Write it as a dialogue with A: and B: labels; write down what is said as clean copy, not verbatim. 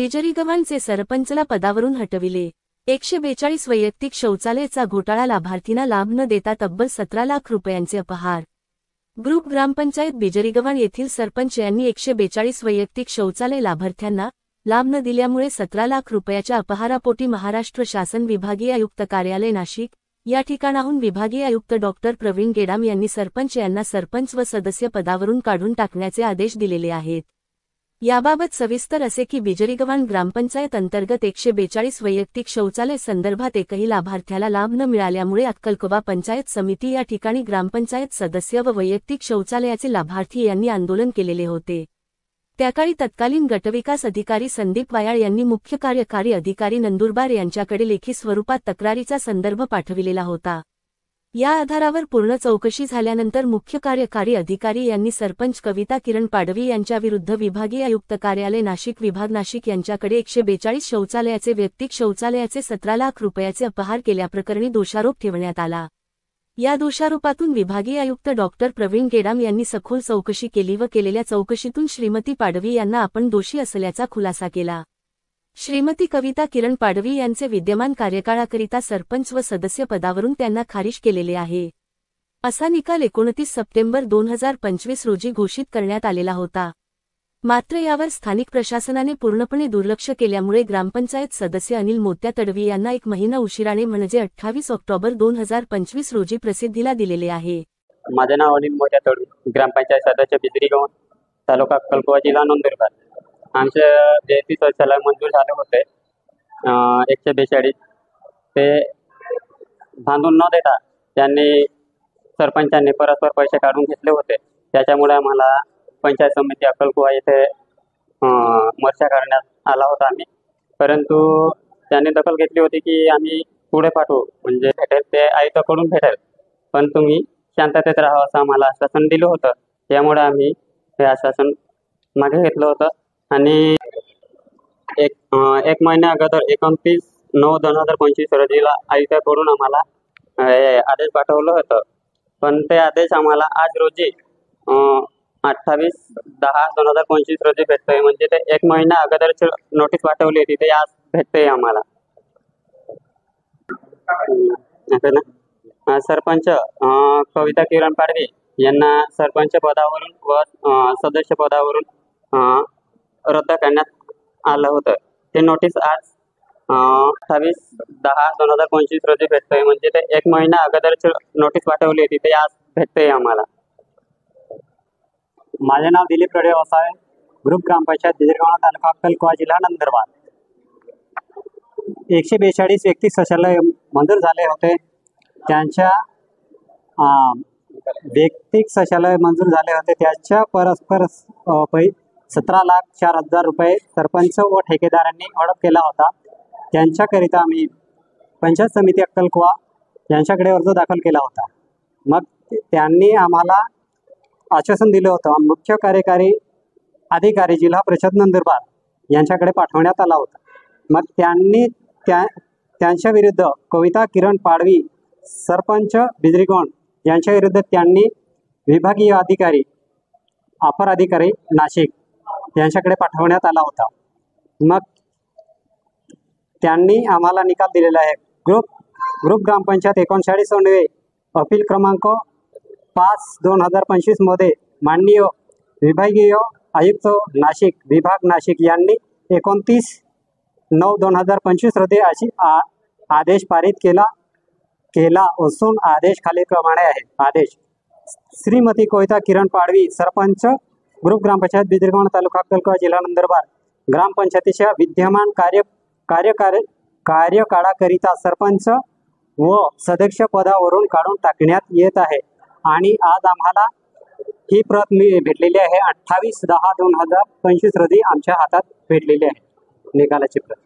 A: बिजरीगव्हाणचे सरपंचला पदावरून हटविले। 142 वैयक्तिक शौचालयाचा घोटाळा, लाभार्थींना लाभ न देता तब्बल 17 लाख रुपयांचे अपहार। ग्रुप ग्रामपंचायत बिजरीगव्हाण येथील सरपंच यांनी 142 वैयक्तिक शौचालय लाभार्थ्यांना लाभ न दिल्यामुळे 17 लाख रुपयाच्या अपहारापोटी महाराष्ट्र शासन विभागीय आयुक्त कार्यालय नाशिक या ठिकाणाहून विभागीय आयुक्त डॉक्टर प्रवीण गेडाम यांनी सरपंच यांना सरपंच व सदस्य पदावरून काढून टाकण्याचे आदेश दिलेले आहेत। याबाबत सविस्तर असे की बिजरीगव्हाण ग्रामपंचायत अंतर्गत 142 वैयक्तिक शौचालय संदर्भात एकही लाभार्थ्याला लाभ न मिळाल्यामुळे अक्कलकोवा पंचायत समिती या ठिकाणी ग्रामपंचायत सदस्य व वैयक्तिक शौचालयाचे लाभार्थी यांनी आंदोलन केलेले होते। त्याकाळी तत्कालीन गटविकास अधिकारी संदीप वायाळ यांनी मुख्य कार्यकारी अधिकारी नंदुरबार यांच्याकडे लेखी स्वरूपात तक्रारीचा संदर्भ पाठविलेला होता। या आधारावर पूर्ण चौकशी झाल्यानंतर मुख्य कार्यकारी अधिकारी यांनी सरपंच कविता किरण पाडवी यांच्याविरुद्ध विभागीय आयुक्त कार्यालय नाशिक विभाग नाशिक यांच्याकडे 142 शौचालयाचे वैयक्तिक शौचालयाचे 17 लाख रुपयाचे अपहार केल्याप्रकरणी दोषारोप ठेवण्यात आला। या दोषारोपातून विभागीय आयुक्त डॉक्टर प्रवीण गेडाम यांनी सखोल चौकशी केली व केलेल्या चौकशीतून श्रीमती पाडवी यांना आपण दोषी असल्याचा खुलासा केला। श्रीमती कविता किरण पाडवी यांचे विद्यमान कार्यकाळाकरिता सरपंच व सदस्य पदावरून त्यांना खारिज केलेले आहे। असा निकाल 29 सप्टेंबर 2025 रोजी घोषित करण्यात आलेला होता। मात्र यावर स्थानिक प्रशासनाने पूर्णपणे दुर्लक्ष केल्यामुळे ग्रामपंचायत सदस्य अनिल मोत्या तडवी यांना 1 महिना उशिराने म्हणजे 28 ऑक्टोबर 2025 रोजी प्रसिद्धीला दिलेले आहे।
B: माझे नाव अनिल मोत्या तडवी, ग्रामपंचायत सदस्य बिजरीगव्हाण, तालुका अक्कलकोवा, जिल्हा नंदुरबार। आमचे जे शौचालय मंजूर झाले होते 142 ते बांधून न देता त्यांनी सरपंचांनी परस्पर पैसे काढून घेतले होते। त्याच्यामुळे आम्हाला पंचायत समिती अक्कलकोवा येथे मोर्चा काढण्यात आला होता आम्ही, परंतु त्यांनी दखल घेतली होती की आम्ही पुढे पाठवू, म्हणजे भेटेल ते आयुक्ताकडून भेटेल, पण तुम्ही शांततेत राहा असं आम्हाला आश्वासन दिलं होतं। त्यामुळे आम्ही हे आश्वासन मागे घेतलं होतं आणि एक महिन्या अगोदर 29/9/2025 रोजीला आयुक्ताकडून आम्हाला आदेश पाठवलं होतं, पण ते आदेश आम्हाला आज रोजी 28/10/2025 रोजी भेटतोय। म्हणजे ते 1 महिना अगोदरची नोटीस पाठवली होती ते आज भेटतंय आम्हाला। सरपंच कविता किरण पाडवी यांना सरपंच पदावरून व सदस्य पदावरून रद्द करण्यात आलं होतं। ते नोटीस आज 28/10/2025 रोजी भेटतोय। म्हणजे ते 1 महिना अगोदरची नोटीस पाठवली होती ते आज भेटतंय आम्हाला।
C: माझे नाव दिलीप रडे वसावे, ग्रुप ग्रामपंचायत बिजरीगव्हाण, तालुका अक्कलकोवा, जिल्हा नंदुरबार। 142 व्यक्ती शौचालय मंजूर झाले होते। त्यांच्या वैयक्तिक शौचालय मंजूर झाले होते, त्याच्या परस्पर 17,04,000 रुपये सरपंच व ठेकेदारांनी हडप केला होता। त्यांच्याकरिता आम्ही पंचायत समिती अक्कलकोवा यांच्याकडे अर्ज दाखल केला होता। मग त्यांनी आम्हाला आश्वासन दिलं होतं, मुख्य कार्यकारी अधिकारी जिल्हा परिषद नंदुरबार यांच्याकडे पाठवण्यात आला होता। मग त्यांनी त्यांच्या विरुद्ध कविता किरण पाडवी सरपंच बिजरीगव्हाण यांच्या विरुद्ध त्यांनी विभागीय अधिकारी अपर अधिकारी नाशिक यांच्याकडे पाठवण्यात आला होता। मग त्यांनी आम्हाला निकाल दिलेला आहे। ग्रुप ग्रामपंचायत 39 अपील क्रमांक 5/2025 मध्ये माननीय विभागीय आयुक्त नाशिक विभाग नाशिक यांनी 29/9/2025 रोजी अशी आदेश पारित केला असून आदेश खालीलप्रमाणे आहे। आदेश: श्रीमती कविता किरण पाडवी सरपंच ग्रुप ग्रामपंचायत बिजरीगव्हाण, तालुका अक्कलकोवा, जिल्हा नंदुरबार ग्रामपंचायतीच्या विद्यमान कार्यकाळाकरिता सरपंच व सदस्य पदावरून काढून टाकण्यात येत आहे आणि आज आम्हाला ही प्रत भेटलेली आहे। 28/10/2025 रोजी आमच्या हातात भेटलेली आहे निकालाची प्रत।